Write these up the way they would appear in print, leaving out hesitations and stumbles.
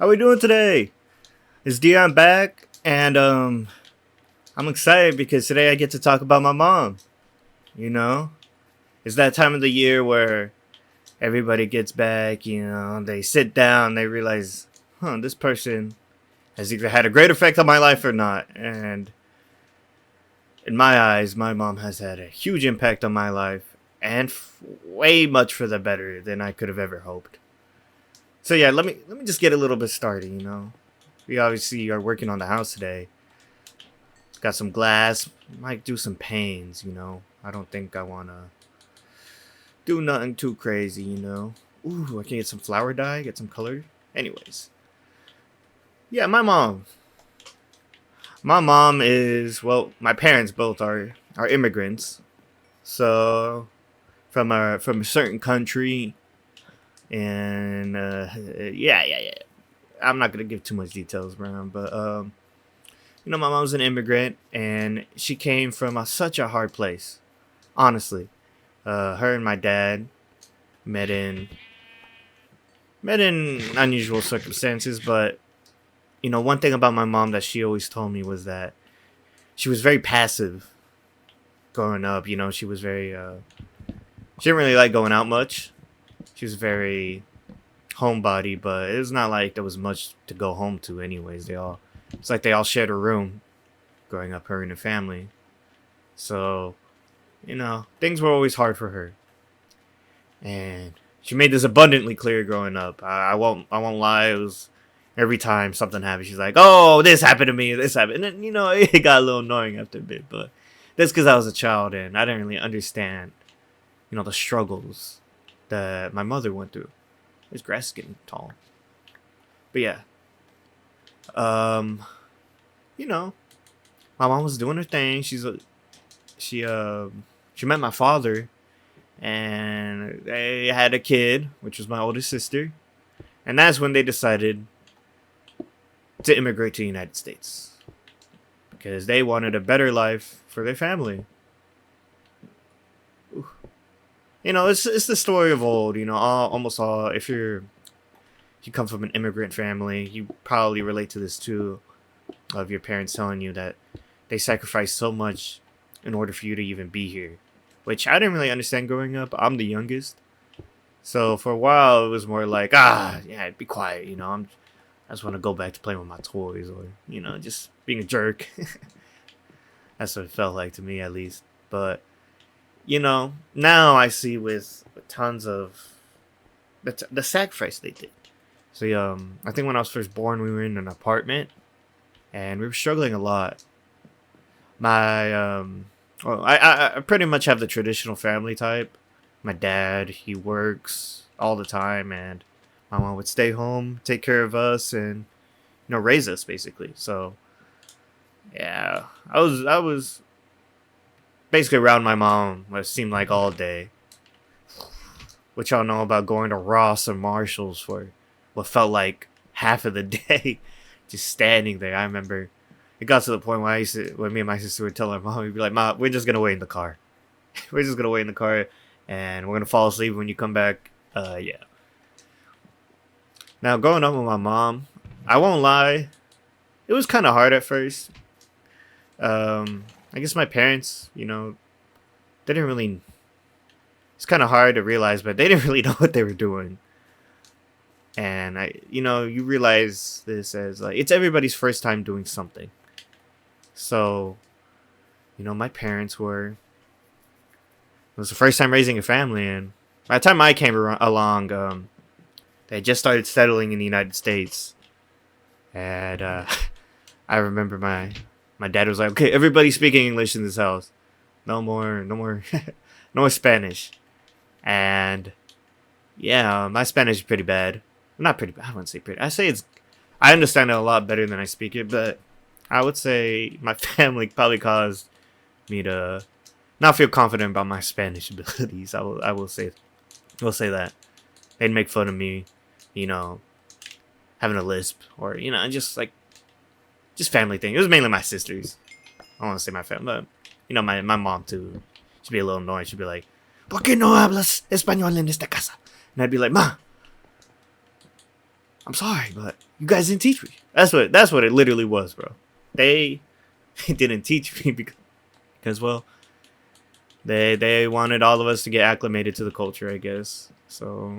How we doing today? It's Dion back, and I'm excited because today I get to talk about my mom. You know, it's that time of the year where everybody gets back. They sit down, they realize, this person has either had a great effect on my life or not. And in my eyes, my mom has had a huge impact on my life, and way much for the better than I could have ever hoped. So yeah, let me just get a little bit started. We obviously are working on the house today. Got some glass. Might do some panes. I don't think I wanna do nothing too crazy. Ooh, I can get some flower dye, get some color. Anyways, yeah, my mom. My mom is, well, my parents both are immigrants. So from a certain country, and yeah. I'm not gonna give too much details, Brown, but my mom's an immigrant, and she came from such a hard place. Honestly, her and my dad met in met in unusual circumstances, but one thing about my mom that she always told me was that she was very passive growing up. She was very she didn't really like going out much. She was very homebody, but it's not like there was much to go home to. Anyways, it's like they all shared a room growing up, her and her family. So things were always hard for her, and she made this abundantly clear growing up. I won't lie. It was every time something happened, she's like, "Oh, this happened to me. This happened," and then it got a little annoying after a bit. But that's because I was a child and I didn't really understand the struggles that my mother went through. This grass is getting tall, but yeah, um, you know, my mom was doing her thing. She met my father, and they had a kid, which was my oldest sister, and that's when they decided to immigrate to the United States because they wanted a better life for their family. Ooh. It's the story of old. Almost all. If you come from an immigrant family, you probably relate to this too, of your parents telling you that they sacrificed so much in order for you to even be here, which I didn't really understand growing up. I'm the youngest, so for a while it was more like, yeah, be quiet. I just want to go back to playing with my toys, or just being a jerk. That's what it felt like to me, at least. But now I see with tons of the sacrifice they did. So I think when I was first born, we were in an apartment, and we were struggling a lot. My well, I pretty much have the traditional family type. My dad, he works all the time, and my mom would stay home, take care of us, and raise us basically. So yeah, I was basically around my mom what it seemed like all day. Which y'all know about going to Ross or Marshalls for what felt like half of the day, just standing there. I remember it got to the point where when me and my sister would tell our mom, we'd be like, "Mom, we're just gonna wait in the car. We're just gonna wait in the car, and we're gonna fall asleep when you come back." Yeah. Now growing up with my mom, I won't lie, it was kind of hard at first. I guess my parents, they didn't really. It's kind of hard to realize, but they didn't really know what they were doing. And you realize this as like it's everybody's first time doing something. So, my parents it was the first time raising a family, and by the time I came along, they had just started settling in the United States, and I remember my dad was like, "Okay, everybody speaking English in this house. No more, no more Spanish." And yeah, my Spanish is pretty bad. Not pretty bad. I wouldn't say pretty. I understand it a lot better than I speak it, but I would say my family probably caused me to not feel confident about my Spanish abilities. I will say that they'd make fun of me, you know, having a lisp, or just family thing. It was mainly my sisters. I want to say my family, but my mom too. She'd be a little annoying. She'd be like, "¿Por qué no hablas español en esta casa?" And I'd be like, "Ma, I'm sorry, but you guys didn't teach me. That's what it literally was, bro. They didn't teach me because well, they wanted all of us to get acclimated to the culture, I guess. So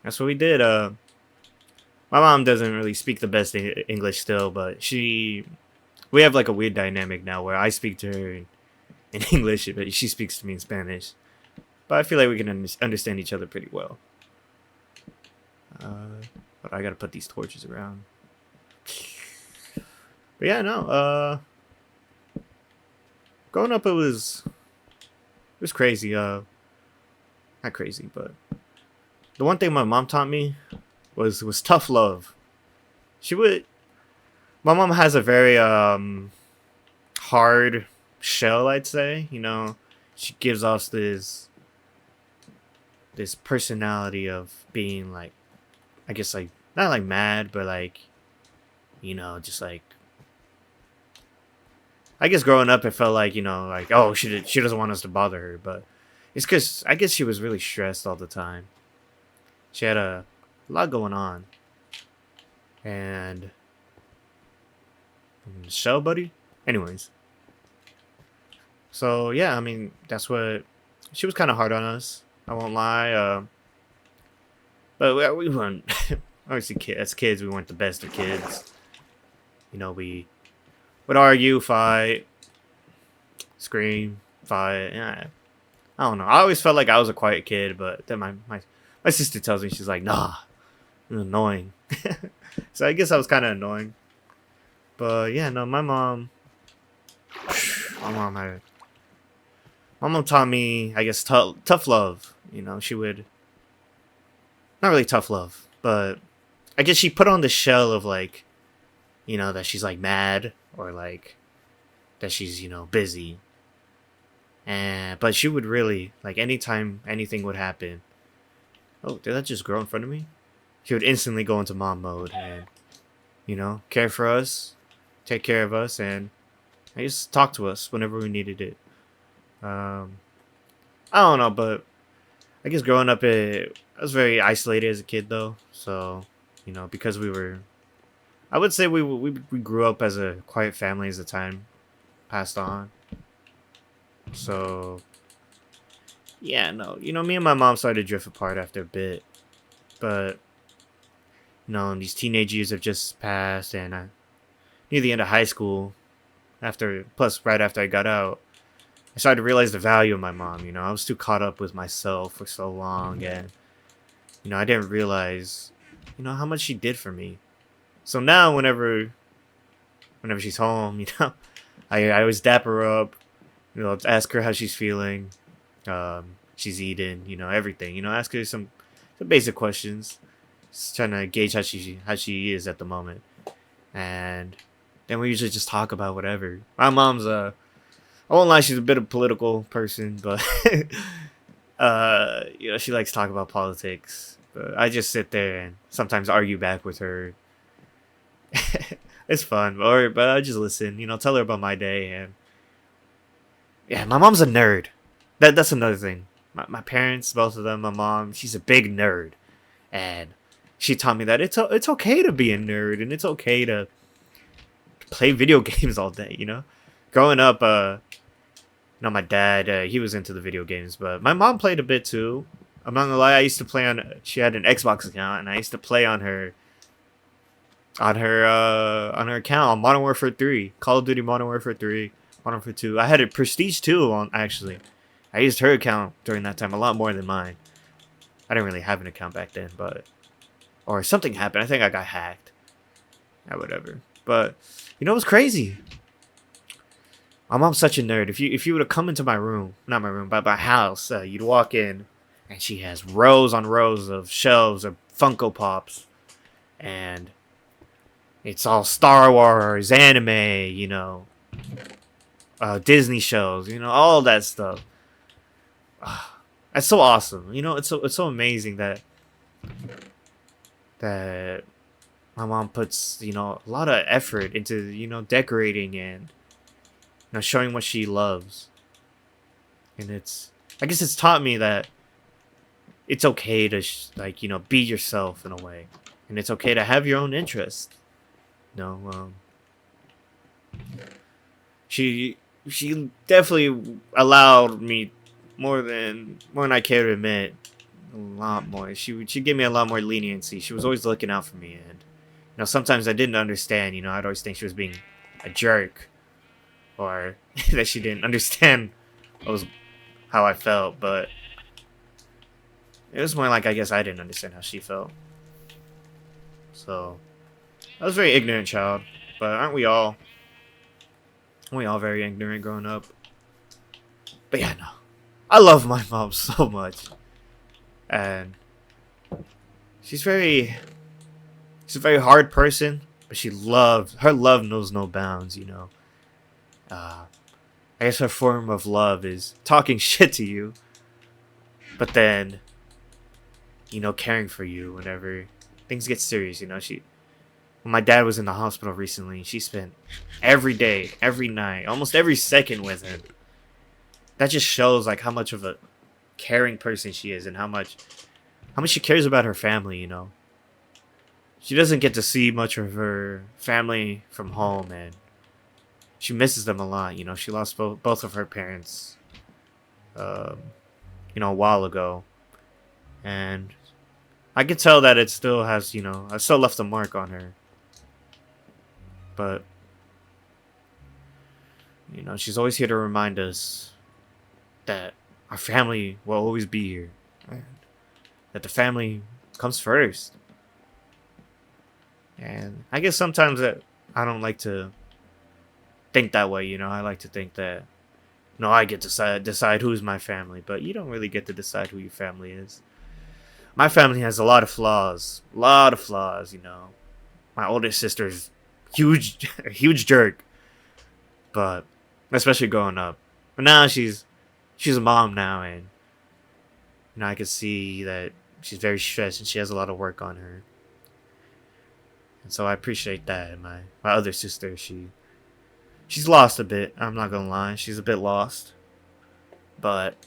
that's what we did. My mom doesn't really speak the best English still, but we have like a weird dynamic now where I speak to her in English, but she speaks to me in Spanish. But I feel like we can understand each other pretty well. But I gotta put these torches around. But yeah, no. Growing up, it was crazy. Not crazy, but the one thing my mom taught me was tough love. She would. My mom has a very hard shell, I'd say. You know, she gives us this personality of being like, I guess like not like mad, but like, just like, I guess growing up it felt like, like, oh, she doesn't want us to bother her, but it's because I guess she was really stressed all the time. She had a lot going on, and shell buddy. Anyways, so yeah, I mean that's what she was kind of hard on us. I won't lie. But we weren't obviously as kids we weren't the best of kids. We would argue, fight, scream, fight. Yeah, I don't know. I always felt like I was a quiet kid, but then my sister tells me, she's like, nah, you're annoying. So I guess I was kind of annoying. But yeah, no, my mom had, my mom taught me, I guess, tough love. She would, not really tough love, but I guess she put on the shell of like, that she's like mad or like that she's, busy. But she would really, like, anytime anything would happen. Oh, did that just grow in front of me? She would instantly go into mom mode and, care for us, take care of us, and I just talk to us whenever we needed it. I don't know, but I guess growing up, I was very isolated as a kid, though. So, because I would say we grew up as a quiet family as the time passed on. So, yeah, no, me and my mom started to drift apart after a bit, but these teenage years have just passed, and near the end of high school, right after I got out, I started to realize the value of my mom. I was too caught up with myself for so long, and I didn't realize, how much she did for me. So now, whenever she's home, I always dap her up, ask her how she's feeling, she's eating, everything, ask her some basic questions, just trying to gauge how she is at the moment, and then we usually just talk about whatever. My mom's I won't lie, she's a bit of a political person, but she likes to talk about politics. But I just sit there and sometimes argue back with her. It's fun, but I just listen, tell her about my day, and yeah, my mom's a nerd. That's another thing. My parents, both of them, my mom, she's a big nerd, and she taught me that it's okay to be a nerd, and it's okay to play video games all day. Growing up, my dad, he was into the video games, but my mom played a bit too. I'm not gonna lie, I used to play she had an Xbox account, and I used to play on her account on Modern Warfare 3, Call of Duty Modern Warfare 3, Modern Warfare 2. I had a Prestige 2 on, actually. I used her account during that time a lot more than mine. I didn't really have an account back then, or something happened. I think I got hacked. Yeah, whatever. But it was crazy. My mom's such a nerd. If you would have come into my room, not my room, but my house, you'd walk in, and she has rows on rows of shelves of Funko Pops, and it's all Star Wars, anime, Disney shows, all that stuff. That's so awesome. It's so amazing that my mom puts a lot of effort into decorating and showing what she loves. And I guess it's taught me that it's okay to be yourself in a way, and it's okay to have your own interest. No, she she definitely allowed me more than I care to admit. A lot more. She gave me a lot more leniency. She was always looking out for me, and sometimes I didn't understand. I'd always think she was being a jerk, or that she didn't understand what was how I felt. But it was more like, I guess I didn't understand how she felt. So I was a very ignorant child, but aren't we all? Aren't we all very ignorant growing up? But yeah, no, I love my mom so much, and she's very she's a very hard person, but her love knows no bounds. Uh, I guess her form of love is talking shit to you, but then caring for you whenever things get serious. When my dad was in the hospital recently, she spent every day, every night, almost every second with him. That just shows like how much of a caring person she is, and how much she cares about her family. She doesn't get to see much of her family from home, and she misses them a lot. She lost both of her parents, um, a while ago, and I can tell that it still has, I still left a mark on her. But she's always here to remind us that our family will always be here, and that the family comes first. And I guess sometimes that I don't like to think that way. I like to think that I get to decide who's my family, but you don't really get to decide who your family is. My family has a lot of flaws, My older sister's huge, huge jerk, but especially growing up. But now she's a mom now, and I can see that she's very stressed and she has a lot of work on her. And so I appreciate that. And my other sister, she's lost a bit. I'm not gonna lie, she's a bit lost, but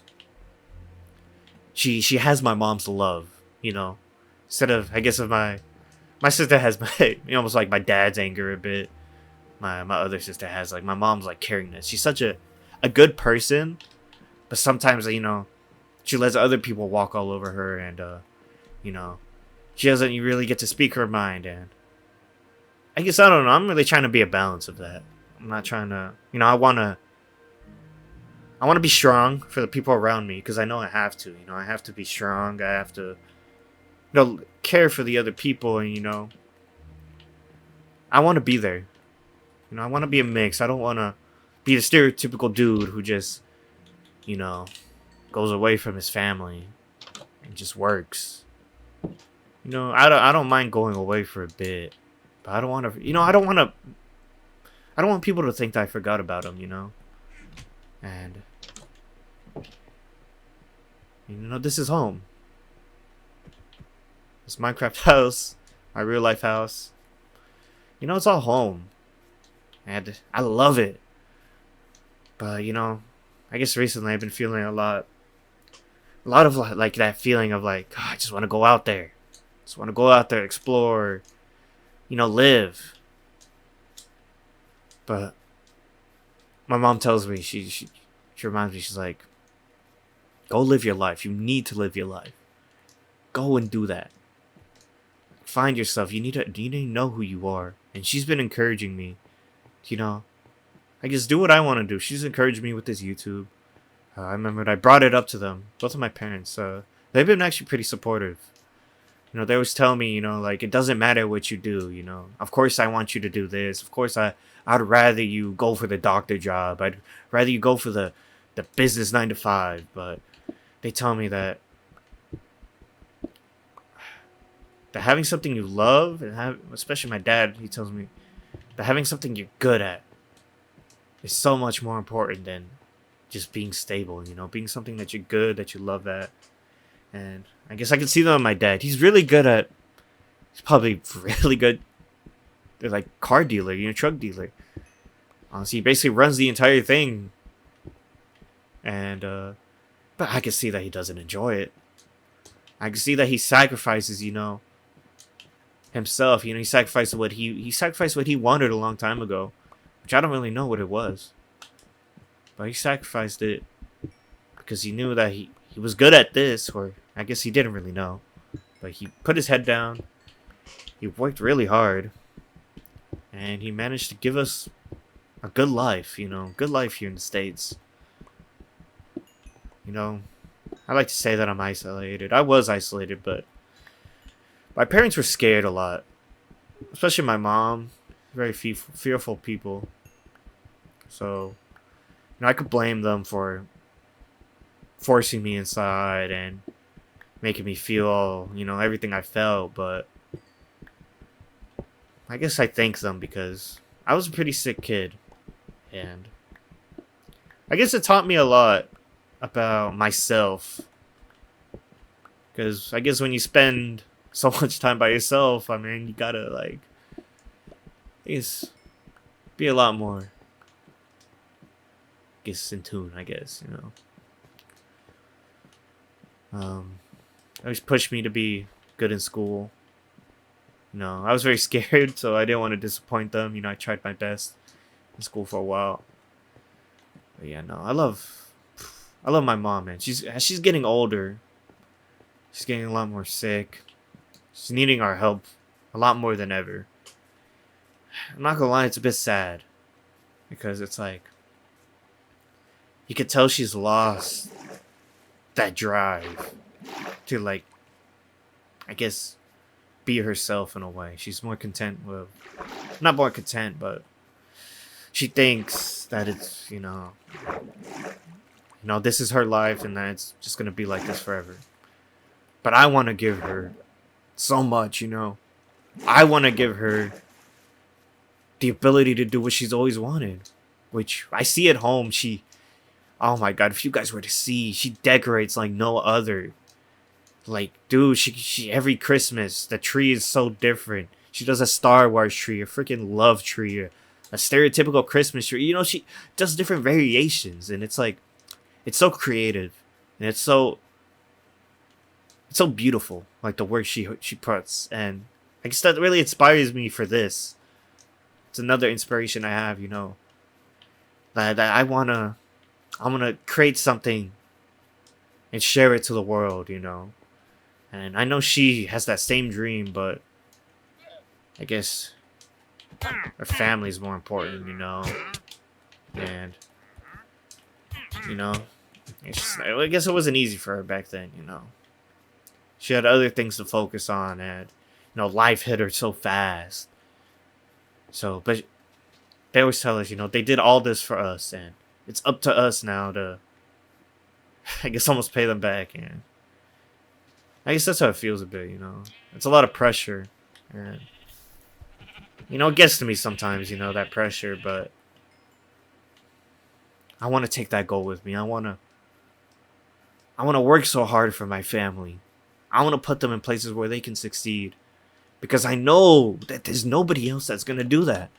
she has my mom's love. Instead of, I guess, of my sister has my almost like my dad's anger a bit. My other sister has like my mom's like caringness. She's such a good person, but sometimes she lets other people walk all over her, and you know she doesn't really get to speak her mind. And I guess, I don't know, I'm really trying to be a balance of that. I'm not trying to, I want to be strong for the people around me, because I know I have to. I have to be strong. I have to care for the other people, and I want to be there. I want to be a mix. I don't want to be the stereotypical dude who just goes away from his family and just works. I don't mind going away for a bit, but I don't want to. I don't want people to think that I forgot about them. And this is home. This Minecraft house, my real life house. It's all home, and I love it. But I guess recently I've been feeling a lot of like that feeling of like, "God, I just want to go out there, explore, live." But my mom tells me, she reminds me, she's like, "Go live your life. You need to live your life. Go and do that. Find yourself. You need to know who you are." And she's been encouraging me, I guess, do what I want to do. She's encouraged me with this YouTube. I remember I brought it up to them, both of my parents. They've been actually pretty supportive. They always tell me, like, it doesn't matter what you do. Of course I want you to do this. Of course I'd rather you go for the doctor job. I'd rather you go for the business 9 to 5. But they tell me that having something you love, and especially my dad, he tells me that having something you're good at is so much more important than just being stable. Being something that you're good, that you love at. And I guess I can see that in my dad. He's probably really good, like, car dealer, truck dealer. Honestly, he basically runs the entire thing. And but I can see that he doesn't enjoy it. I can see that he sacrifices, himself. You know, he sacrificed what he wanted a long time ago, which I don't really know what it was, but he sacrificed it because he knew that he was good at this, or I guess he didn't really know, but he put his head down. He worked really hard, and he managed to give us a good life. You know, good life here in the States. You know, I like to say that I'm isolated. I was isolated, but my parents were scared a lot, especially my mom. Very fearful people. So, you know, I could blame them for forcing me inside and making me feel, you know, everything I felt. But I guess I thank them because I was a pretty sick kid, and I guess it taught me a lot about myself. Because I guess when you spend so much time by yourself, I mean, you gotta, like, I guess, be a lot more, I guess, in tune, I guess, you know. Always pushed me to be good in school. You know, I was very scared, so I didn't want to disappoint them. You know, I tried my best in school for a while. But yeah, no, I love my mom, man. She's getting older. She's getting a lot more sick. She's needing our help a lot more than ever. I'm not gonna lie, it's a bit sad. Because it's like, you could tell she's lost that drive to, like, I guess, be herself in a way. She's more content with, not more content, but she thinks that it's, this is her life and that it's just gonna be like this forever. But I want to give her so much, you know. I want to give her the ability to do what she's always wanted, which I see at home. Oh my god, if you guys were to see, she decorates like no other. Like, dude, she every Christmas, the tree is so different. She does a Star Wars tree, a freaking love tree, a stereotypical Christmas tree. You know, she does different variations, and it's like, it's so creative, and it's so beautiful, like the work she puts, and I guess that really inspires me for this. It's another inspiration I have, you know, that I wanna create something and share it to the world, you know. And I know she has that same dream, but I guess her family's more important, you know. And you know, I guess it wasn't easy for her back then, you know. She had other things to focus on, and you know, life hit her so fast. So, but they always tell us, you know, they did all this for us, and it's up to us now to, I guess, almost pay them back. And I guess that's how it feels a bit, you know. It's a lot of pressure, and you know, it gets to me sometimes, you know, that pressure. But I want to take that goal with me. I want to work so hard for my family. I want to put them in places where they can succeed. Because I know that there's nobody else that's going to do that.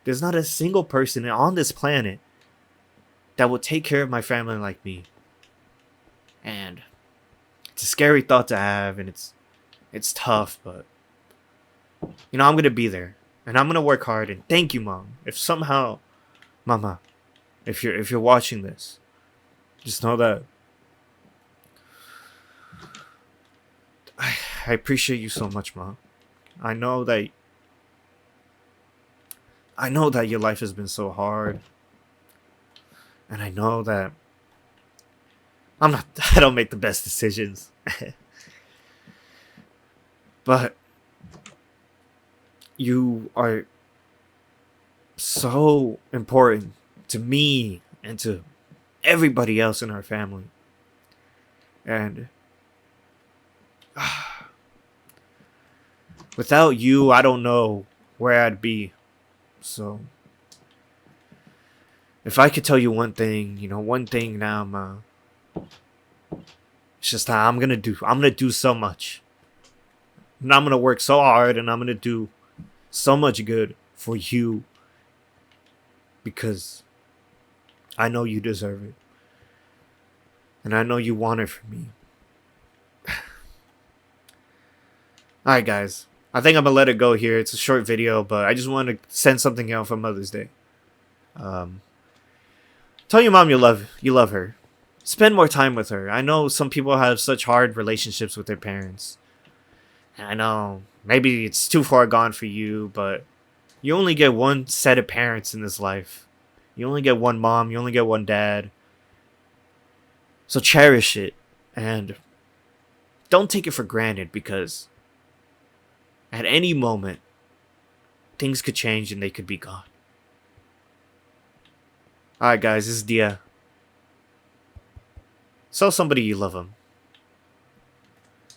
There's not a single person on this planet that will take care of my family like me. And it's a scary thought to have, and it's tough, but you know, I'm going to be there. And I'm going to work hard, and thank you, Mom. If somehow, Mama, if you're watching this, just know that I appreciate you so much, Mom. I know that your life has been so hard. And I know that I don't make the best decisions. But you are so important to me and to everybody else in our family. And without you, I don't know where I'd be. So, if I could tell you one thing, you know, one thing now, Ma, it's just that I'm gonna do so much. And I'm gonna work so hard, and I'm gonna do so much good for you. Because I know you deserve it. And I know you want it from me. Alright, guys. I think I'm gonna let it go here. It's a short video, but I just want to send something out for Mother's Day. Um, Tell your mom you love her. Spend more time with her. I know some people have such hard relationships with their parents. And I know maybe it's too far gone for you, but you only get one set of parents in this life. You only get one mom, you only get one dad. So cherish it and don't take it for granted because at any moment things could change and they could be gone. Alright guys, this is Dia. Tell somebody you love them.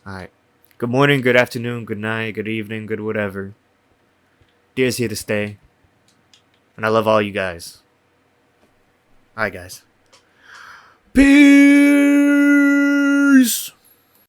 Alright. Good morning, good afternoon, good night, good evening, good whatever. Dia's here to stay. And I love all you guys. Alright guys. Peace!